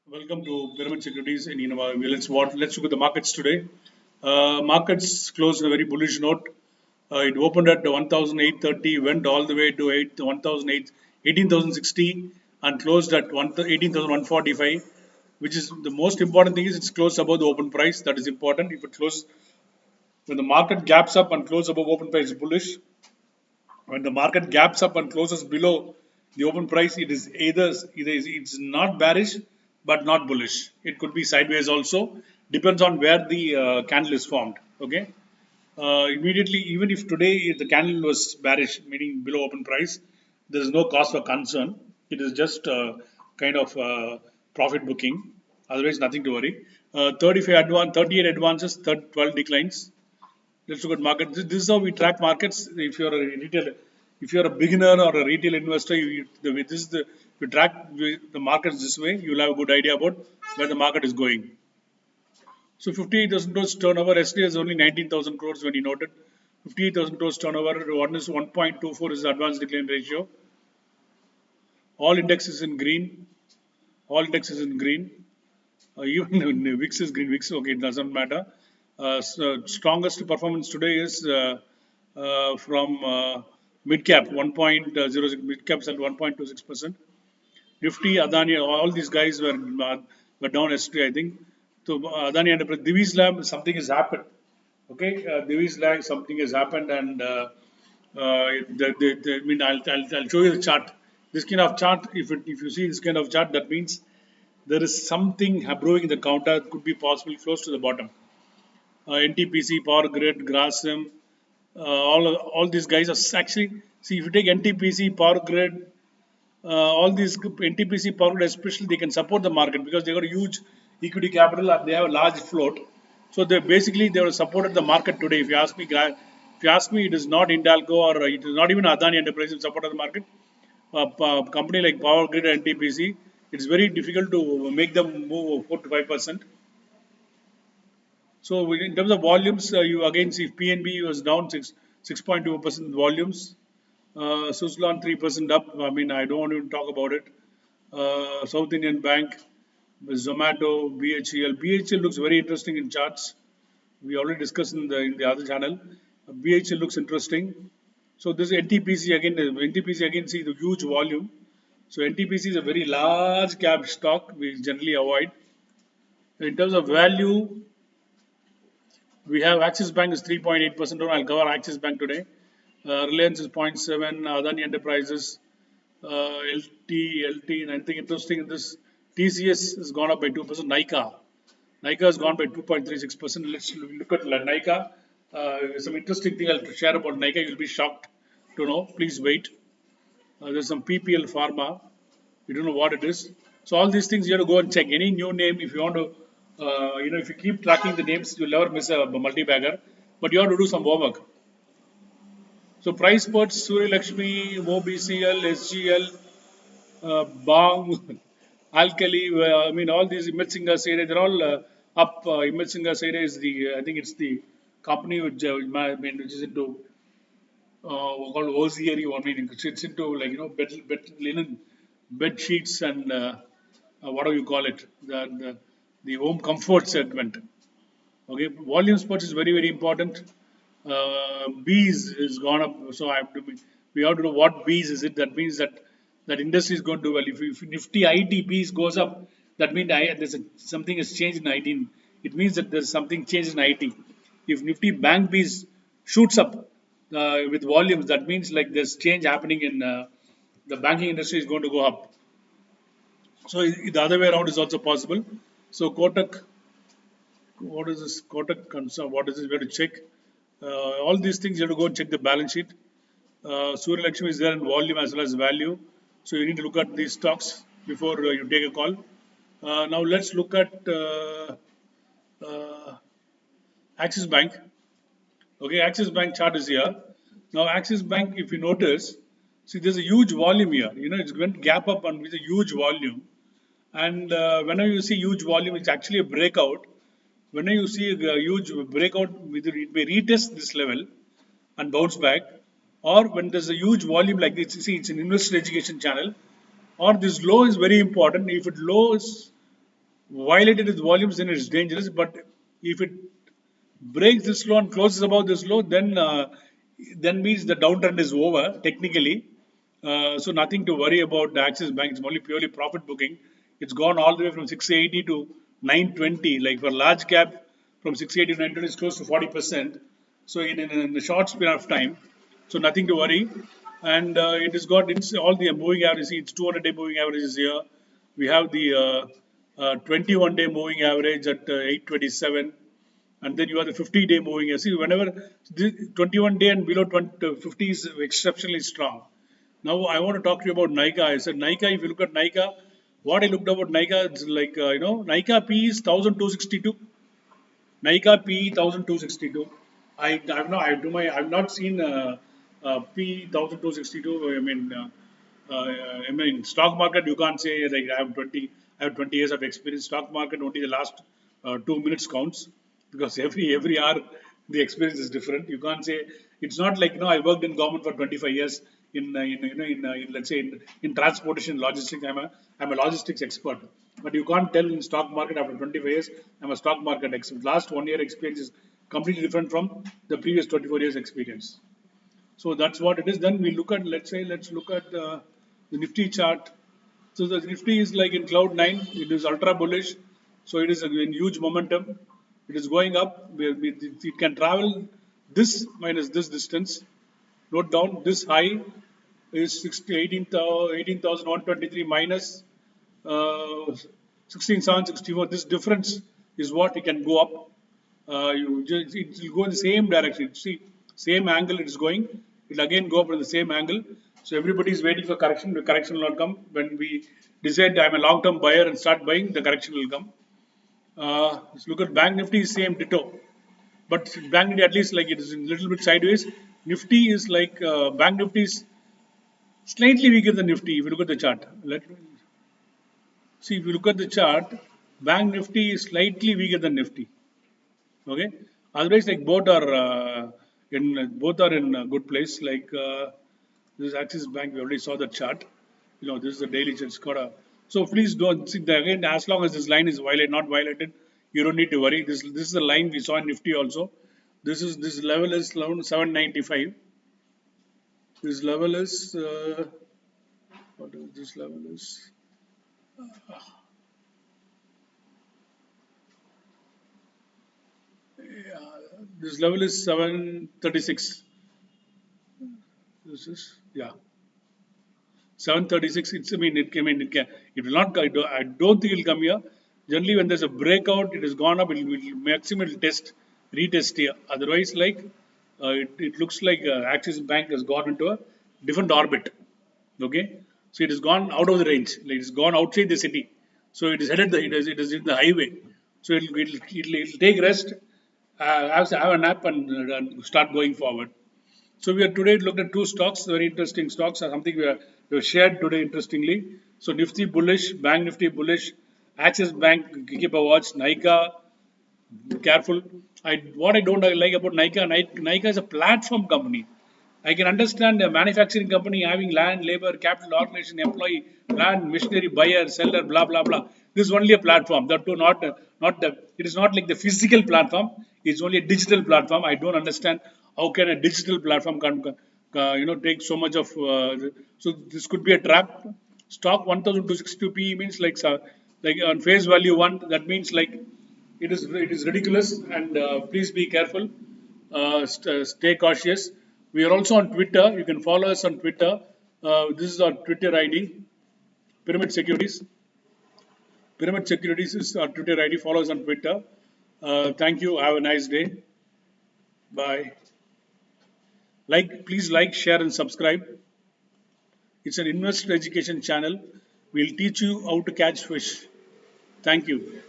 Welcome to Pyramid Securities in let's look at the markets today. Markets closed on a very bullish note. It opened at 1,830, went all the way to 18,060, and closed at 18,145. Which is the most important thing is it's closed above the open price. That is important. If it closes when the market gaps up and closes above open price, it's bullish. When the market gaps up and closes below the open price, it is it's not bearish but not bullish. It could be sideways also. Depends on where the candle is formed. Okay. Immediately, even if today the candle was bearish, meaning below open price, there is no cause for concern. It is just kind of profit booking. Otherwise, nothing to worry. 38 advances, 12 declines. Let's look at market. This is how we track markets. If you're a retail, if you're a beginner or a retail investor, this is the you track the markets this way. You'll have a good idea about where the market is going. So 58,000 crores turnover. Yesterday is only 19,000 crores when you noted. 58,000 crores turnover. One is 1.24 is the advanced decline ratio. All indexes in green. All indexes in green. Even VIX is green. VIX, okay, it doesn't matter. Strongest performance today is from mid cap 1.06, mid caps at 1.26%. Nifty, Adani, all these guys were down yesterday, I think. So Adani Enterprise, Divi's Lab, something has happened. Okay, Divi's Lab, something has happened, and I mean, I'll show you the chart. This kind of chart, if you see this kind of chart, that means there is something brewing in the counter. Could be possibly close to the bottom. NTPC, Power Grid, Grasim, all these guys are actually see if you take NTPC, Power Grid, all these NTPC, Power Grid especially they can support the market because they got a huge equity capital and they have a large float. So they have supported the market today. If you ask me, it is not Indalco or it is not even Adani Enterprises that supported the market. Company like Power Grid and NTPC, it's very difficult to make them move 4 to 5%. So in terms of volumes, you again see PNB was down 6.2% volumes. Suzlon 3% up. I mean, I don't want to talk about it. South Indian Bank, Zomato, BHEL. BHEL looks very interesting in charts. We already discussed in the other channel. BHEL looks interesting. So this NTPC again. NTPC again see the huge volume. So NTPC is a very large cap stock. We generally avoid. In terms of value, we have Axis Bank is 3.8% down. I'll cover Axis Bank today. Reliance is zero point 0.7. Adani Enterprises, LT, and I think interesting in this TCS has gone up by 2%. NYKA has gone by 2.36%. Let's look at NYKA. Some interesting thing I'll share about NYKA. You'll be shocked to know. Please wait. There's some PPL Pharma. You don't know what it is. So all these things you have to go and check. Any new name, if you want to, if you keep tracking the names, you'll never miss a multi-bagger. But you have to do some homework. So price spots, Surya Lakshmi, OBCL, SGL, Bang, Alkali, I mean all these Image Singha Sede, they're all up. Image Singha Sede is I think it's the company which which is into called Osieri. I mean, it's into like linen, bed sheets and what do you call it? The home comfort segment. Okay, volume spots is very important. Bees is gone up, so we have to know what bees is it. That means that industry is going to do well. If Nifty IT bees goes up, that means something has changed in IT. It means that there's something changed in IT. If Nifty bank bees shoots up with volumes, that means like there's change happening in the banking industry is going to go up. So the other way around is also possible. So Kotak, what is this Kotak concern? What is this? We have to check. All these things you have to go and check the balance sheet. Surya Lakshmi is there in volume as well as value. So you need to look at these stocks before you take a call. Now let's look at Axis Bank. Okay, Axis Bank chart is here. Now Axis Bank, if you notice, see there's a huge volume here. It's going to gap up and with a huge volume. And whenever you see huge volume, it's actually a breakout. Whenever you see a huge breakout, either it may retest this level and bounce back, or when there's a huge volume like this, you see it's an investor education channel, or this low is very important. If it low is violated its volumes, then it's dangerous. But if it breaks this low and closes above this low, then means the downtrend is over technically. So nothing to worry about the Axis Bank. It's only purely profit booking. It's gone all the way from 680 to 920. Like for large cap, from 680 to 920 is close to 40%. So in a short span of time, so nothing to worry. And it has got it's all the moving averages. It's 200-day moving averages here. We have the 21-day moving average at 827, and then you have the 50-day moving average. See, whenever the 21-day and below 50 is exceptionally strong. Now I want to talk to you about NYKA. I said NYKA. If you look at NYKA, what I looked about NYKA, it's like NYKA P is 1262. NYKA P 1262. I've not I've not seen P 1262. I mean stock market you can't say like I have 20 years of experience. Stock market only the last 2 minutes counts because every hour the experience is different. You can't say it's not like I worked in government for 25 years in let's say in transportation logistics. I'm a logistics expert, but you can't tell in stock market after 25 years I'm a stock market expert. Last 1 year experience is completely different from the previous 24 years experience. So that's what it is. Then we look at let's look at the Nifty chart. So the Nifty is like in cloud nine. It is ultra bullish. So it is in huge momentum. It is going up. It can travel this minus this distance. Note down this high is 18,123 minus 16,764. This difference is what it can go up. It will go in the same direction. See, same angle it is going. It will again go up in the same angle. So everybody is waiting for correction. The correction will not come. When we decide I'm a long-term buyer and start buying, the correction will come. Let's look at Bank Nifty, same ditto. But Bank Nifty at least like it is a little bit sideways. Nifty is like Bank Nifty is slightly weaker than Nifty. If you look at the chart, see if you look at the chart, Bank Nifty is slightly weaker than Nifty. Okay, otherwise like both are in a good place. Like this Axis Bank, we already saw the chart. This is the daily chart. It's got a so please don't see again. As long as this line is not violated, you don't need to worry. This is the line we saw in Nifty also. This level is around 795. This level is what is this level is? This level is 736. This is 736. It will not. I don't think it will come here. Generally, when there's a breakout, it has gone up. It will maximum retest here. Otherwise, like it looks like Axis Bank has gone into a different orbit. Okay, so it has gone out of the range. Like it's gone outside the city. So it is headed. It is in the highway. So it'll take rest, have a nap, and start going forward. So we are today looked at two stocks, very interesting stocks, something we have shared today interestingly. So Nifty bullish, Bank Nifty bullish, Axis Bank keep a watch, NYKA careful. What I don't like about NYKA is a platform company. I can understand a manufacturing company having land, labor, capital, organization, employee, plant, machinery, buyer, seller, blah blah blah. This is only a platform. That too, not the. It is not like the physical platform. It's only a digital platform. I don't understand how can a digital platform take so much of. So this could be a trap. Stock 1,262 PE means like on face value one. That means like it is ridiculous and please be careful. Stay cautious. We are also on Twitter. You can follow us on Twitter. This is our Twitter ID, Pyramid Securities. Pyramid Securities is our Twitter ID. Follow us on Twitter. Thank you. Have a nice day. Bye. Please like, share, and subscribe. It's an investor education channel. We'll teach you how to catch fish. Thank you.